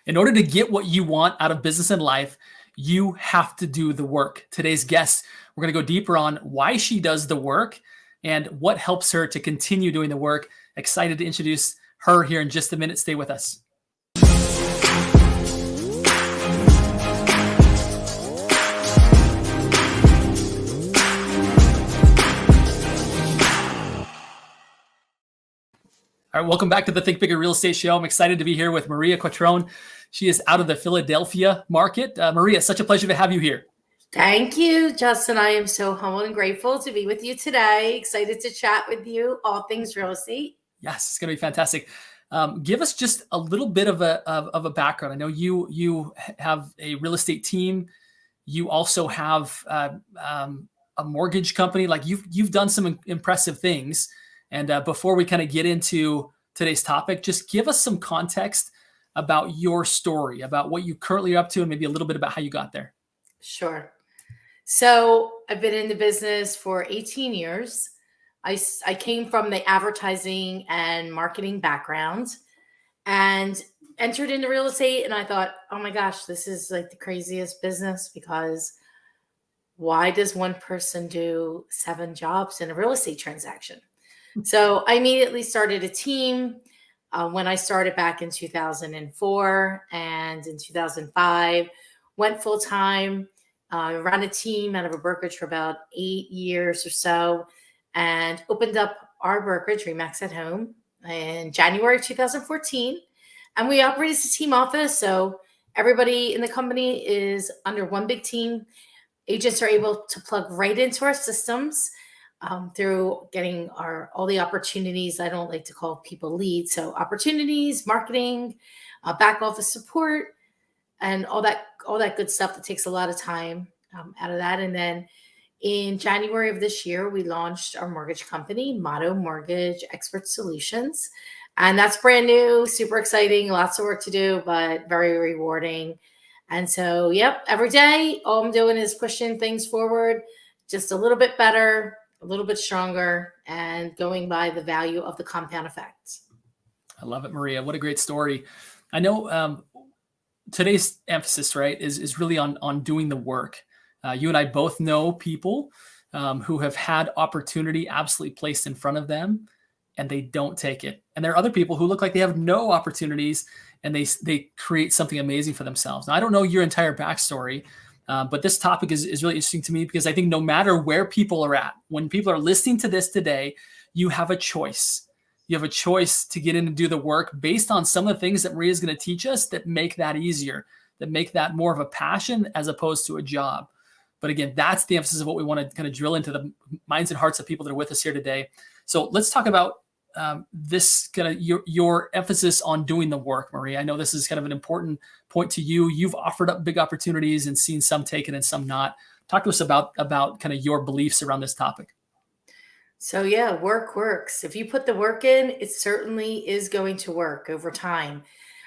In order to get what you want out of business and life, you have to do the work. Today's guest, we're going to go deeper on why she does the work and what helps her to continue doing the work. Excited to introduce her here in just a minute. Stay with us. All right, welcome back to the Think Bigger Real Estate Show. I'm excited to be here with Maria Quattrone. She is out of the Philadelphia market. Maria, such a pleasure to have you here. Thank you, Justin. I am so humbled and grateful to be with you today. Excited to chat with you, all things real estate. Yes, it's going to be fantastic. Give us just a little bit of a background. I know you have a real estate team. You also have a mortgage company. Like you've done some impressive things. And before we kind of get into today's topic, just give us some context about your story, about what you currently are up to, and maybe a little bit about how you got there. Sure. So I've been in the business for 18 years. I came from the advertising and marketing background and entered into real estate. And I thought, oh my gosh, this is like the craziest business, because why does one person do 7 jobs in a real estate transaction? So I immediately started a team when I started back in 2004, and in 2005, went full time, ran a team out of a brokerage for about 8 years or so, and opened up our brokerage, Remax at Home, in January 2014. And we operate as a team office. So everybody in the company is under one big team. Agents are able to plug right into our systems through getting all the opportunities. I don't like to call people leads. So opportunities, marketing, back office support, and all that good stuff that takes a lot of time out of that. And then in January of this year, we launched our mortgage company, Motto Mortgage Expert Solutions. And that's brand new, super exciting, lots of work to do, but very rewarding. And so, yep, every day, all I'm doing is pushing things forward just a little bit better, a little bit stronger, and going by the value of the compound effect. I love it, Maria. What a great story. I know today's emphasis, right, is really on doing the work. You and I both know people who have had opportunity absolutely placed in front of them, and they don't take it. And there are other people who look like they have no opportunities, and they create something amazing for themselves. Now, I don't know your entire backstory, but this topic is really interesting to me, because I think no matter where people are at, when people are listening to this today, you have a choice. You have a choice to get in and do the work based on some of the things that Maria is going to teach us that make that easier, that make that more of a passion as opposed to a job. But again, that's the emphasis of what we want to kind of drill into the minds and hearts of people that are with us here today. So let's talk about this kind of your emphasis on doing the work, Maria. I know this is kind of an important point to you. You've offered up big opportunities and seen some taken and some not. Talk to us about kind of your beliefs around this topic. So yeah, work works. If you put the work in, it certainly is going to work over time.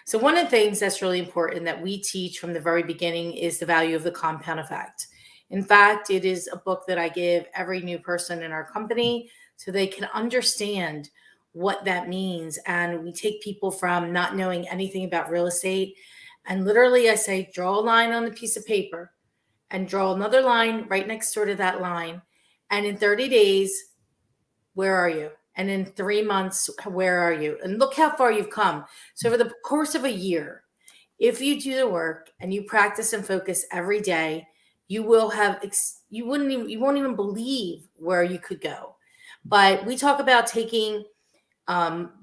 So one of the things that's really important that we teach from the very beginning is the value of the compound effect. In fact, it is a book that I give every new person in our company so they can understand what that means. And we take people from not knowing anything about real estate, and literally I say, draw a line on the piece of paper and draw another line right next door to that line. And in 30 days, where are you? And in 3 months, where are you? And look how far you've come. So over the course of a year, if you do the work and you practice and focus every day, you will have, you won't even believe where you could go. But we talk about taking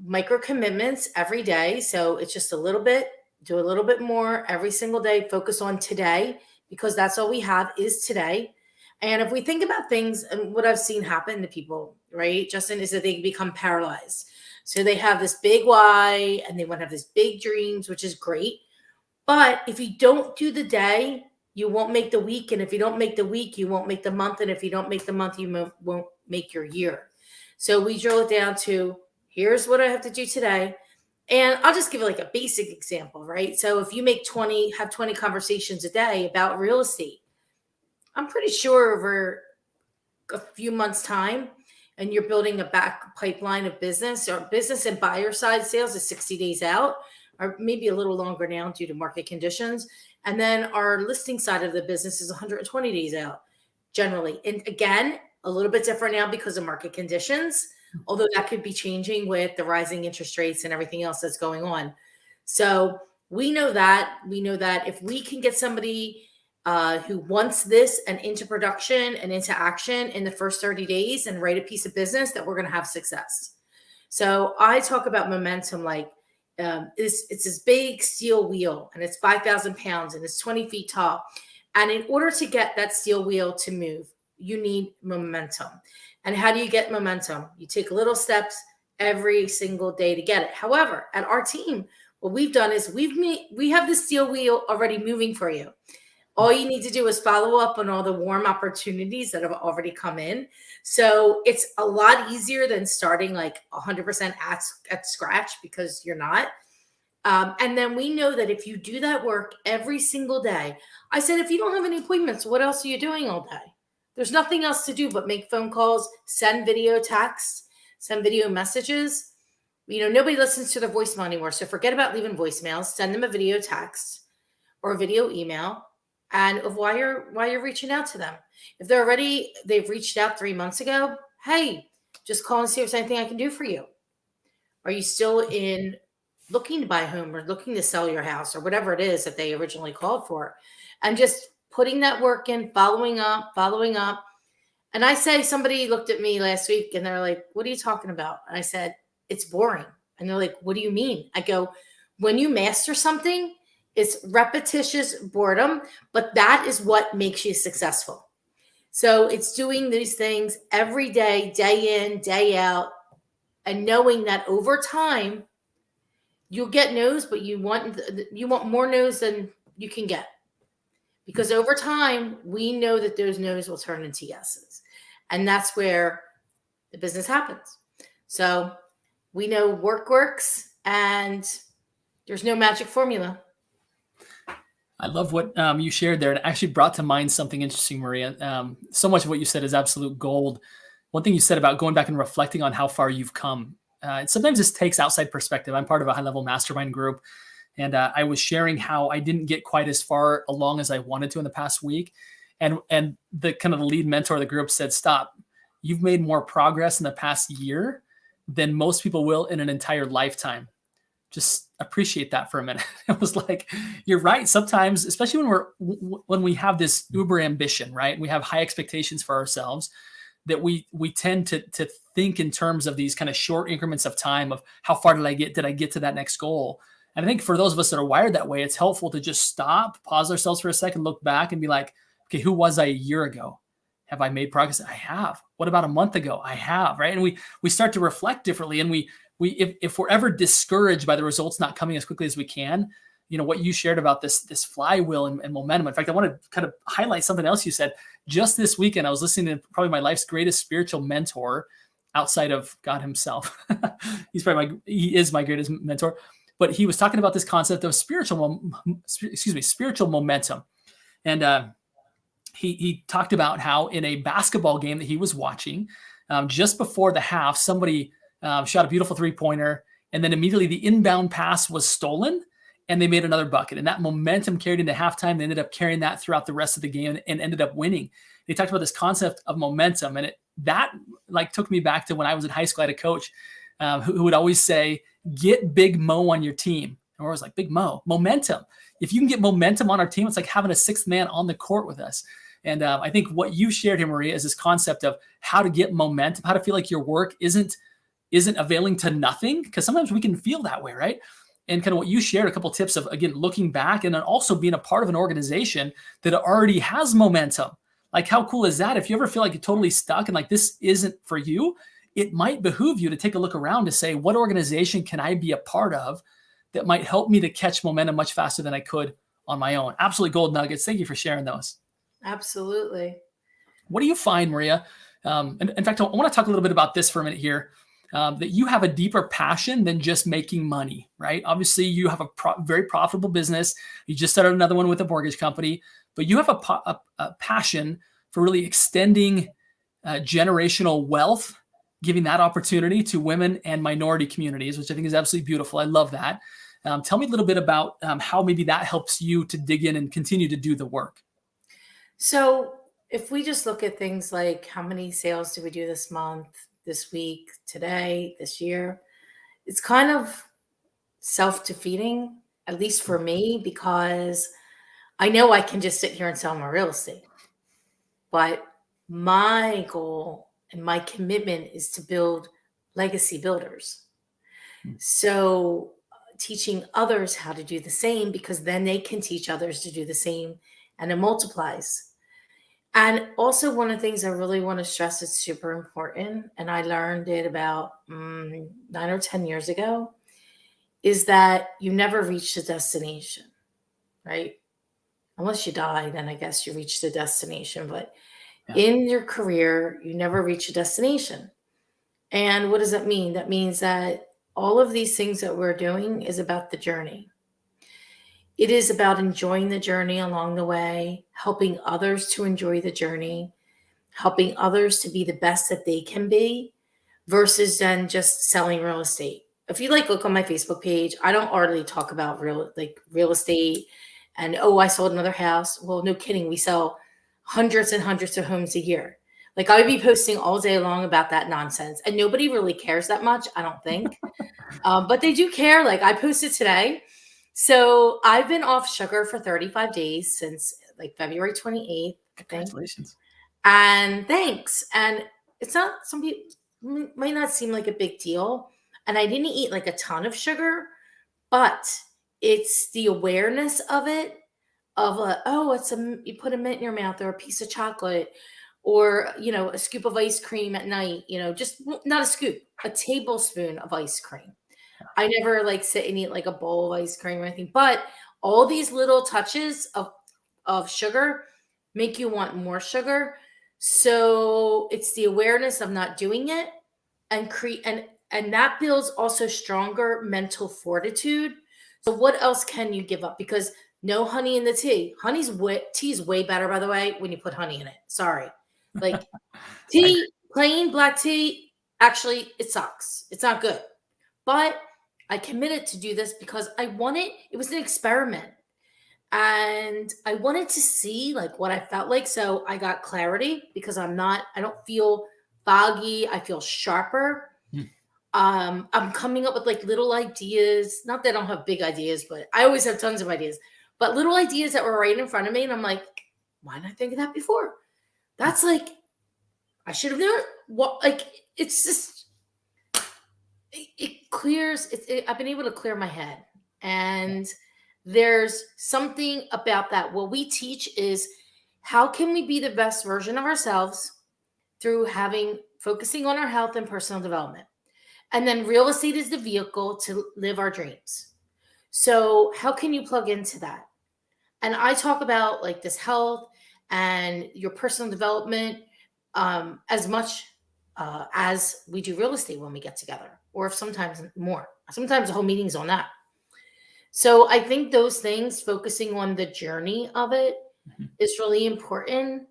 micro commitments every day. So it's just a little bit, do a little bit more every single day, focus on today, because that's all we have is today. And if we think about things, and what I've seen happen to people, right, Justin, is that they become paralyzed. So they have this big why and they want to have this big dreams, which is great. But if you don't do the day, you won't make the week. And if you don't make the week, you won't make the month. And if you don't make the month, you won't make your year. So we drill it down to, here's what I have to do today. And I'll just give you like a basic example, right? So if you have 20 conversations a day about real estate, I'm pretty sure over a few months' time, and you're building a back pipeline of business, or business and buyer side sales is 60 days out, or maybe a little longer now due to market conditions. And then our listing side of the business is 120 days out generally. And again, a little bit different now because of market conditions, although that could be changing with the rising interest rates and everything else that's going on. So we know that if we can get somebody who wants this and into production and into action in the first 30 days and write a piece of business, that we're going to have success. So I talk about momentum like it's this big steel wheel, and it's 5,000 pounds, and it's 20 feet tall. And in order to get that steel wheel to move, you need momentum. And how do you get momentum? You take little steps every single day to get it. However, at our team, what we've done is we have the steel wheel already moving for you. All you need to do is follow up on all the warm opportunities that have already come in. So it's a lot easier than starting like 100% at scratch, because you're not. And then we know that if you do that work every single day, I said, if you don't have any appointments, what else are you doing all day? There's nothing else to do but make phone calls, send video texts, send video messages. Nobody listens to their voicemail anymore. So forget about leaving voicemails, send them a video text or a video email, and of why you're reaching out to them. If they've reached out 3 months ago, hey, just call and see if there's anything I can do for you. Are you still looking to buy a home or looking to sell your house or whatever it is that they originally called for? And just putting that work in, following up. And I say, somebody looked at me last week and they're like, what are you talking about? And I said, it's boring. And they're like, what do you mean? I go, when you master something, it's repetitious boredom, but that is what makes you successful. So it's doing these things every day, day in, day out, and knowing that over time you'll get no's, but you want more no's than you can get. Because over time, we know that those no's will turn into yeses. And that's where the business happens. So we know work works, and there's no magic formula. I love what you shared there. It actually brought to mind something interesting, Maria. So much of what you said is absolute gold. One thing you said about going back and reflecting on how far you've come. Sometimes this takes outside perspective. I'm part of a high-level mastermind group, and I was sharing how I didn't get quite as far along as I wanted to in the past week. And the kind of the lead mentor of the group said, stop. You've made more progress in the past year than most people will in an entire lifetime. Just appreciate that for a minute. It was like, you're right. Sometimes, especially when we have this uber ambition, right? We have high expectations for ourselves, that we tend to think in terms of these kind of short increments of time of how far did I get? Did I get to that next goal? And I think for those of us that are wired that way, it's helpful to just stop, pause ourselves for a second, look back and be like, okay, who was I a year ago? Have I made progress? I have. What about a month ago? I have, right? And we start to reflect differently. And if we're ever discouraged by the results not coming as quickly as we can, what you shared about this flywheel and momentum. In fact, I want to kind of highlight something else you said. Just this weekend, I was listening to probably my life's greatest spiritual mentor outside of God himself. He is my greatest mentor, but he was talking about this concept of spiritual momentum. And he talked about how in a basketball game that he was watching, just before the half, somebody shot a beautiful 3-pointer, and then immediately the inbound pass was stolen, and they made another bucket. And that momentum carried into halftime. They ended up carrying that throughout the rest of the game and ended up winning. They talked about this concept of momentum, and that took me back to when I was in high school. I had a coach who would always say, "Get Big Mo on your team." And I was like, "Big Mo, momentum." If you can get momentum on our team, it's like having a sixth man on the court with us. And I think what you shared here, Maria, is this concept of how to get momentum, how to feel like your work isn't availing to nothing, because sometimes we can feel that way, right? And kind of what you shared, a couple of tips of, again, looking back and then also being a part of an organization that already has momentum. Like, how cool is that? If you ever feel like you're totally stuck and like this isn't for you, it might behoove you to take a look around to say, what organization can I be a part of that might help me to catch momentum much faster than I could on my own? Absolutely gold nuggets. Thank you for sharing those. Absolutely. What do you find, Maria? And in fact, I want to talk a little bit about this for a minute here. That you have a deeper passion than just making money, right? Obviously, you have a very profitable business. You just started another one with a mortgage company, but you have a passion for really extending generational wealth, giving that opportunity to women and minority communities, which I think is absolutely beautiful. I love that. Tell me a little bit about how maybe that helps you to dig in and continue to do the work. So if we just look at things like how many sales did we do this month, this week, today, this year, it's kind of self-defeating, at least for me, because I know I can just sit here and sell my real estate. But my goal and my commitment is to build legacy builders. So teaching others how to do the same, because then they can teach others to do the same, and it multiplies. And also, one of the things I really want to stress is super important, and I learned it about 9 or 10 years ago, is that you never reach the destination, right? Unless you die, then I guess you reach the destination. But Yeah. in your career, you never reach a destination. And what does that mean? That means that all of these things that we're doing is about the journey. It is about enjoying the journey along the way, helping others to enjoy the journey, helping others to be the best that they can be, versus then just selling real estate. If you look on my Facebook page, I don't hardly talk about real estate and, oh, I sold another house. Well, no kidding. We sell hundreds and hundreds of homes a year. Like, I would be posting all day long about that nonsense, and nobody really cares that much, I don't think. But they do care. Like, I posted today. So I've been off sugar for 35 days since like February 28th, I think. Congratulations. And thanks. And it's not, some people might not seem like a big deal. And I didn't eat like a ton of sugar, but it's the awareness of it, of you put a mint in your mouth, or a piece of chocolate, or, a scoop of ice cream at night, just not a scoop, a tablespoon of ice cream. I never sit and eat like a bowl of ice cream or anything, but all these little touches of sugar make you want more sugar. So it's the awareness of not doing it, and that builds also stronger mental fortitude. So what else can you give up? Because no honey in the tea. Tea is way better, by the way, when you put honey in it. Sorry. Like tea, plain black tea, actually it sucks. It's not good. But I committed to do this because it was an experiment. And I wanted to see what I felt like. So I got clarity, because I don't feel foggy. I feel sharper. I'm coming up with little ideas. Not that I don't have big ideas, but I always have tons of ideas. But little ideas that were right in front of me. And I'm like, why didn't I think of that before? That's I should have never, it's just, it clears, I've been able to clear my head. And there's something about that. What we teach is, how can we be the best version of ourselves through focusing on our health and personal development. And then real estate is the vehicle to live our dreams. So how can you plug into that? And I talk about this health and your personal development as much as we do real estate when we get together, or if sometimes more. Sometimes the whole meeting's on that. So I think those things, focusing on the journey of it, is really important,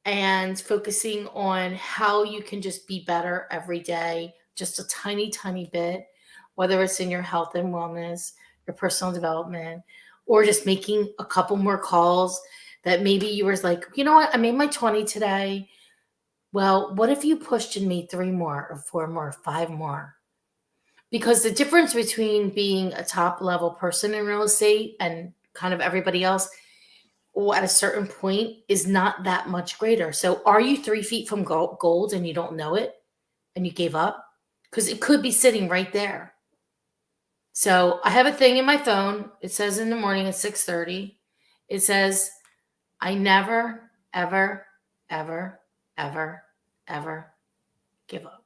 and focusing on how you can just be better every day, just a tiny, tiny bit, whether it's in your health and wellness, your personal development, or just making a couple more calls that maybe you were like, you know what, I made my 20 today. Well, what if you pushed and made 3 more or 4 more, 5 more? Because the difference between being a top level person in real estate and kind of everybody else, at a certain point, is not that much greater. So are you 3 feet from gold and you don't know it and you gave up? Because it could be sitting right there. So I have a thing in my phone. It says in the morning at 6:30, it says, I never, ever, ever, ever, ever give up.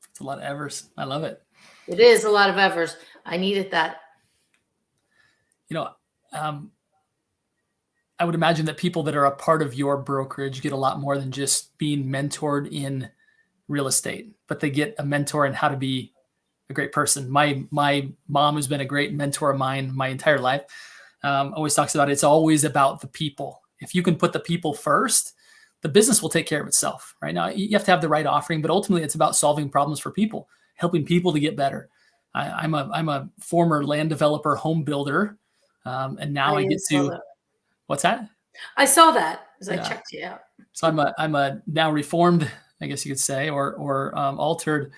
It's a lot of evers. I love it. It is a lot of evers. I needed that. I would imagine that people that are a part of your brokerage get a lot more than just being mentored in real estate, but they get a mentor in how to be a great person. My mom, who's been a great mentor of mine my entire life, always talks about it's always about the people. If you can put the people first, the business will take care of itself. Right now, you have to have the right offering, but ultimately it's about solving problems for people, helping people to get better. I'm a former land developer, home builder, and now I I get saw to that. what's that? I saw that as I Yeah. checked you out. So I'm a now reformed, I guess you could say, or altered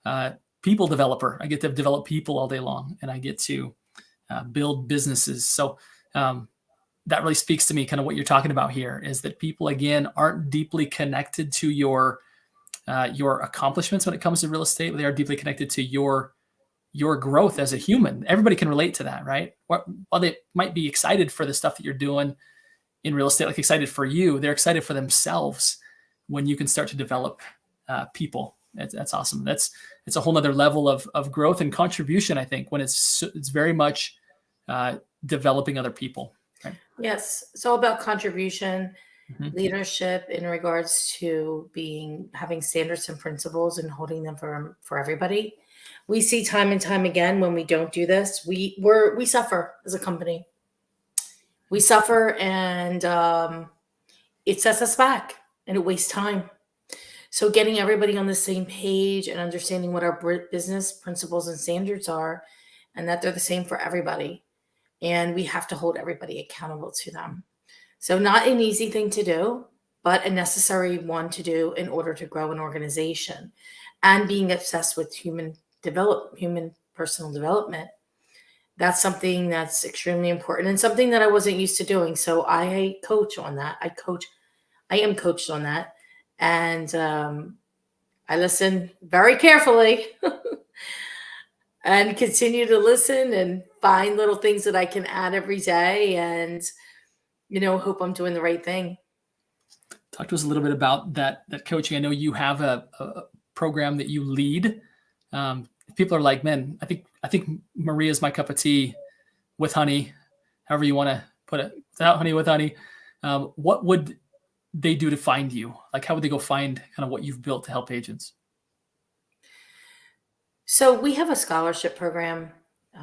uh, people developer. I get to develop people all day long, and I get to build businesses. So that really speaks to me. Kind of what you're talking about here is that people again aren't deeply connected to your accomplishments when it comes to real estate. They are deeply connected to your growth as a human. Everybody can relate to that, right? While they might be excited for the stuff that you're doing in real estate, like excited for you, they're excited for themselves when you can start to develop people. That's awesome. It's a whole nother level of growth and contribution, I think, when it's very much developing other people. Right? Yes, it's all about contribution, Mm-hmm. leadership in regards to having standards and principles and holding them for everybody. We see time and time again when we don't do this, we suffer as a company. We suffer, and it sets us back, and it wastes time. So getting everybody on the same page and understanding what our business principles and standards are, and that they're the same for everybody, and we have to hold everybody accountable to them. So not an easy thing to do, but a necessary one to do in order to grow an organization. And being obsessed with human personal development, that's something that's extremely important and something that I wasn't used to doing. So I coach on that. I am coached on that. And I listen very carefully and continue to listen and find little things that I can add every day, and hope I'm doing the right thing. Talk to us a little bit about that coaching. I know you have a program that you lead. People are like, man, I think Maria's my cup of tea with honey, however you want to put it, without honey, with honey. What would they do to find you? Like, how would they go find kind of what you've built to help agents? So we have a scholarship program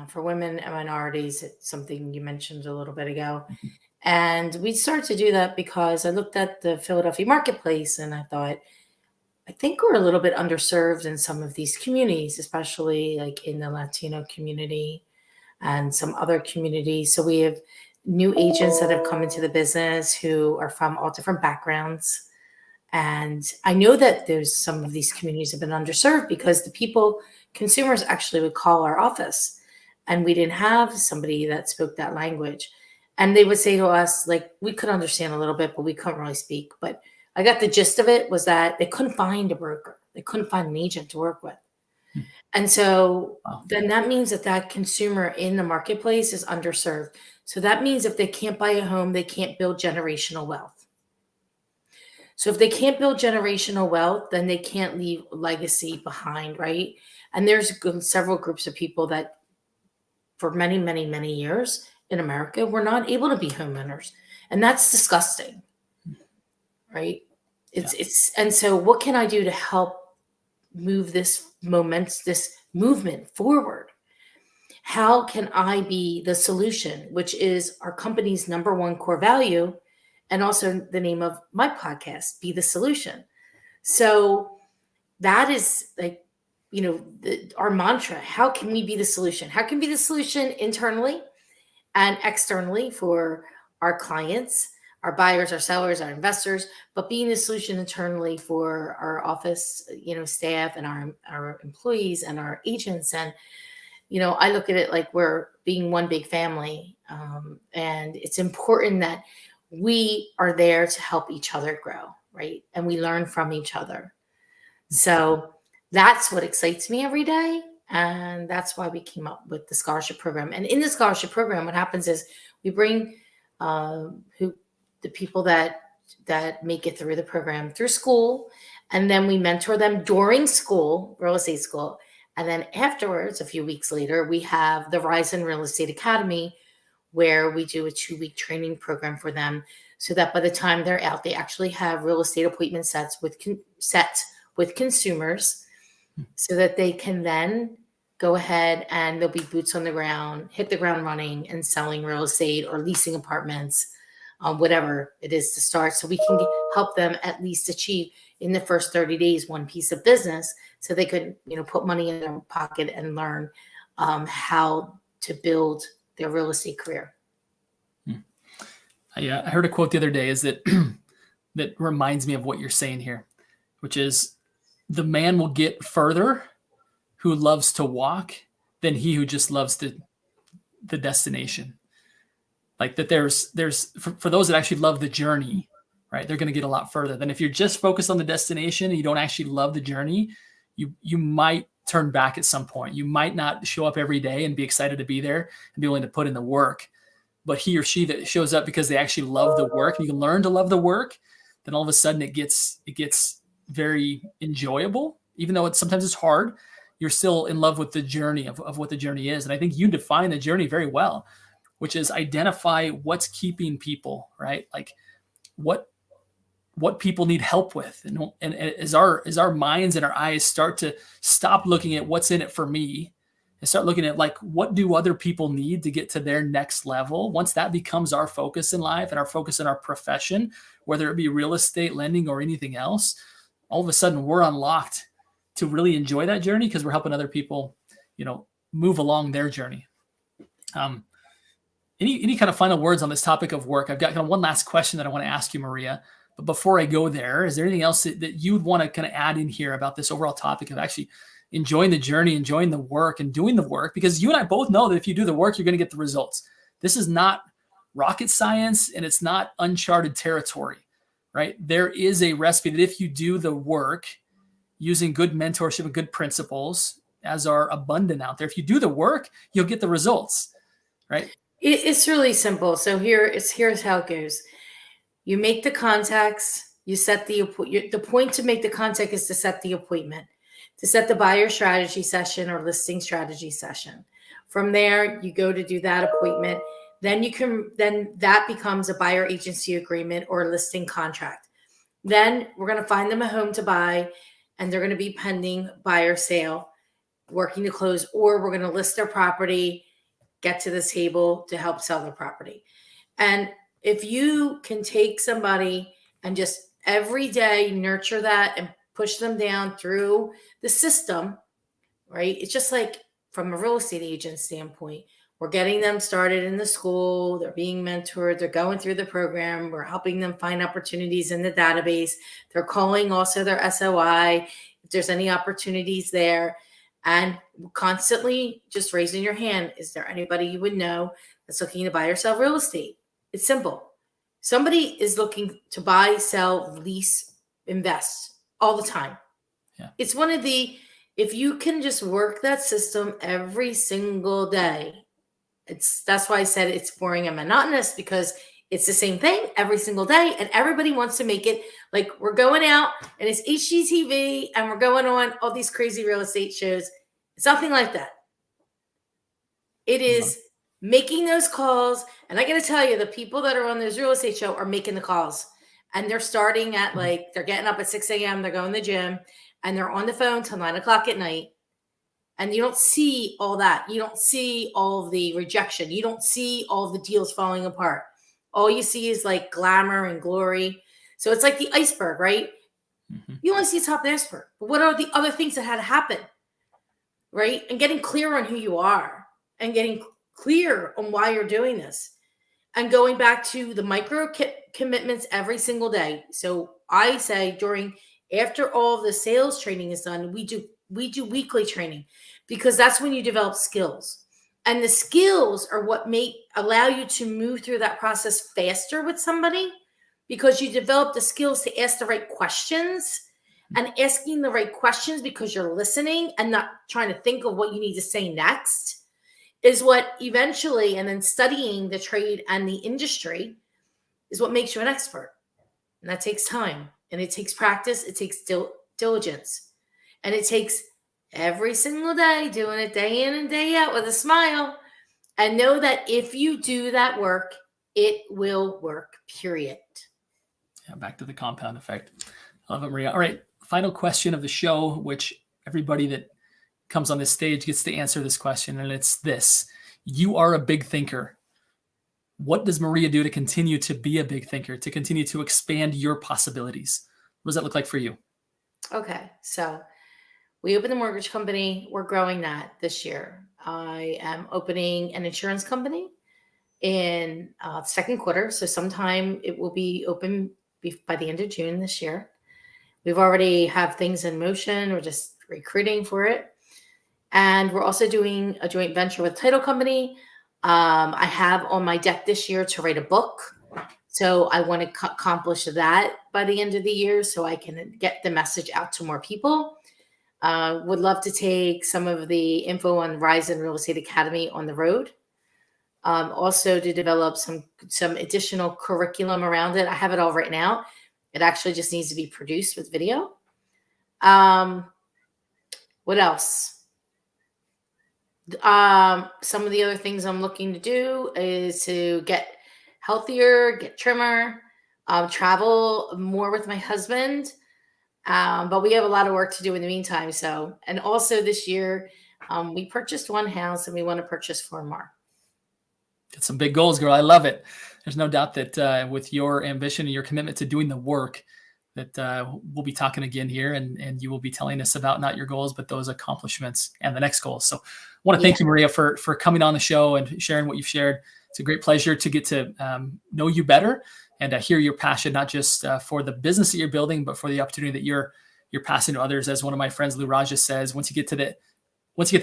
for women and minorities. It's something you mentioned a little bit ago. And we started to do that because I looked at the Philadelphia marketplace and I thought, I think we're a little bit underserved in some of these communities, especially like in the Latino community and some other communities. So we have new agents that have come into the business who are from all different backgrounds. And I know that there's some of these communities have been underserved because consumers actually would call our office, and we didn't have somebody that spoke that language. And they would say to us, like, we could understand a little bit, but we couldn't really speak. But I got the gist of it was that they couldn't find a broker. They couldn't find an agent to work with. And so then that means that consumer in the marketplace is underserved. So that means if they can't buy a home, they can't build generational wealth. So if they can't build generational wealth, then they can't leave legacy behind, right? And there's several groups of people that for many, many, many years in America were not able to be homeowners. And that's disgusting, right? And so what can I do to help move this movement forward? How can I be the solution, which is our company's number one core value, and also the name of my podcast, Be the Solution. So that is like, our mantra. How can we be the solution? How can we be the solution internally and externally for our clients, our buyers, our sellers, our investors, but being the solution internally for our office, staff and our employees and our agents. And, I look at it like we're being one big family. And it's important that we are there to help each other grow, right? And we learn from each other. So that's what excites me every day. And that's why we came up with the scholarship program. And in the scholarship program, what happens is we bring the people that make it through the program through school, and then we mentor them during school, real estate school. And then afterwards, a few weeks later, we have the Rise in Real Estate Academy, where we do a 2-week training program for them so that by the time they're out, they actually have real estate appointment sets with consumers so that they can then go ahead and they'll be boots on the ground, hit the ground running and selling real estate or leasing apartments on whatever it is to start, so we can help them at least achieve in the first 30 days one piece of business, so they could, put money in their pocket and learn how to build their real estate career. I heard a quote the other day is that that reminds me of what you're saying here, which is the man will get further who loves to walk than he who just loves the destination. Like that there's for those that actually love the journey, right? They're going to get a lot further than if you're just focused on the destination and you don't actually love the journey. You might turn back at some point. You might not show up every day and be excited to be there and be willing to put in the work. But he or she that shows up because they actually love the work, and you can learn to love the work, then all of a sudden it gets very enjoyable. Even though sometimes it's hard, you're still in love with the journey of what the journey is. And I think you define the journey very well, which is identify what's keeping people, right? Like what people need help with. And as our minds and our eyes start to stop looking at what's in it for me and start looking at like, what do other people need to get to their next level? Once that becomes our focus in life and our focus in our profession, whether it be real estate, lending, or anything else, all of a sudden we're unlocked to really enjoy that journey because we're helping other people, move along their journey. Any kind of final words on this topic of work? I've got kind of one last question that I want to ask you, Maria. But before I go there, is there anything else that you'd want to kind of add in here about this overall topic of actually enjoying the journey, enjoying the work, and doing the work? Because you and I both know that if you do the work, you're going to get the results. This is not rocket science, and it's not uncharted territory, right? There is a recipe that if you do the work using good mentorship and good principles, as are abundant out there, if you do the work, you'll get the results, right? It's really simple. So here's how it goes. You make the contacts, you set the point to make the contact is to set the appointment, to set the buyer strategy session or listing strategy session. From there, you go to do that appointment. Then that becomes a buyer agency agreement or a listing contract. Then we're going to find them a home to buy, and they're going to be pending buyer sale, working to close, or we're going to list their property, get to the table to help sell their property. And if you can take somebody and just every day nurture that and push them down through the system, right? It's just like from a real estate agent standpoint, we're getting them started in the school, they're being mentored, they're going through the program, we're helping them find opportunities in the database, they're calling also their SOI if there's any opportunities there, and constantly just raising your hand. Is there anybody you would know that's looking to buy or sell real estate? It's simple. Somebody is looking to buy, sell, lease, invest all the time. Yeah. It's if you can just work that system every single day, that's why I said it's boring and monotonous, because it's the same thing every single day. And everybody wants to make it like we're going out and it's HGTV and we're going on all these crazy real estate shows. It's nothing like that. It is making those calls. And I got to tell you, the people that are on those real estate show are making the calls, and they're starting at they're getting up at 6 a.m. They're going to the gym and they're on the phone till 9 o'clock at night. And you don't see all that. You don't see all of the rejection. You don't see all of the deals falling apart. All you see is like glamour and glory. So it's like the iceberg, right? Mm-hmm. You only see the top of the iceberg. But what are the other things that had to happen, right? And getting clear on who you are and getting clear on why you're doing this. And going back to the micro commitments every single day. So I say after all of the sales training is done, we do weekly training, because that's when you develop skills. And the skills are what allow you to move through that process faster with somebody, because you develop the skills to ask the right questions, and asking the right questions because you're listening and not trying to think of what you need to say next is what eventually, and then studying the trade and the industry is what makes you an expert. And that takes time, and it takes practice. It takes diligence, and it takes every single day doing it day in and day out with a smile, and know that if you do that work, it will work, period. Yeah, back to the compound effect. I love it, Maria. All right, final question of the show, which everybody that comes on this stage gets to answer this question, and it's this. You are a big thinker. What does Maria do to continue to be a big thinker, to continue to expand your possibilities? What does that look like for you? Okay. So we opened a mortgage company. We're growing that this year. I am opening an insurance company in second quarter. So sometime it will be open by the end of June this year. We've already have things in motion. We're just recruiting for it. And we're also doing a joint venture with a title company. I have on my deck this year to write a book. So I want to accomplish that by the end of the year so I can get the message out to more people. Would love to take some of the info on Rise Real Estate Academy on the road. Also to develop some additional curriculum around it. I have it all written out. It actually just needs to be produced with video. What else? Some of the other things I'm looking to do is to get healthier, get trimmer, travel more with my husband. But we have a lot of work to do in the meantime. So, and also this year, we purchased one house and we want to purchase 4 more. Got some big goals, girl. I love it. There's no doubt that with your ambition and your commitment to doing the work, that we'll be talking again here, and you will be telling us about not your goals, but those accomplishments and the next goals. So I want to thank you, Maria, for coming on the show and sharing what you've shared. It's a great pleasure to get to know you better and hear your passion, not just for the business that you're building, but for the opportunity that you're passing to others. As one of my friends, Lou Raja, says, once you get the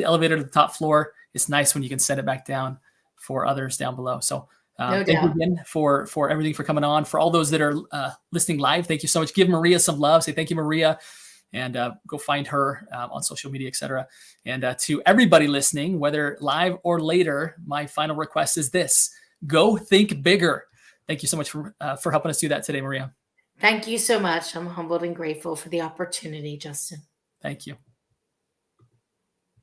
elevator to the top floor, it's nice when you can send it back down for others down below. So thank you again for everything, for coming on. For all those that are listening live, thank you so much. Give Maria some love. Say thank you, Maria, and go find her on social media, etc. And to everybody listening, whether live or later, my final request is this: go think bigger. Thank you so much for helping us do that today, Maria. Thank you so much. I'm humbled and grateful for the opportunity, Justin. Thank you.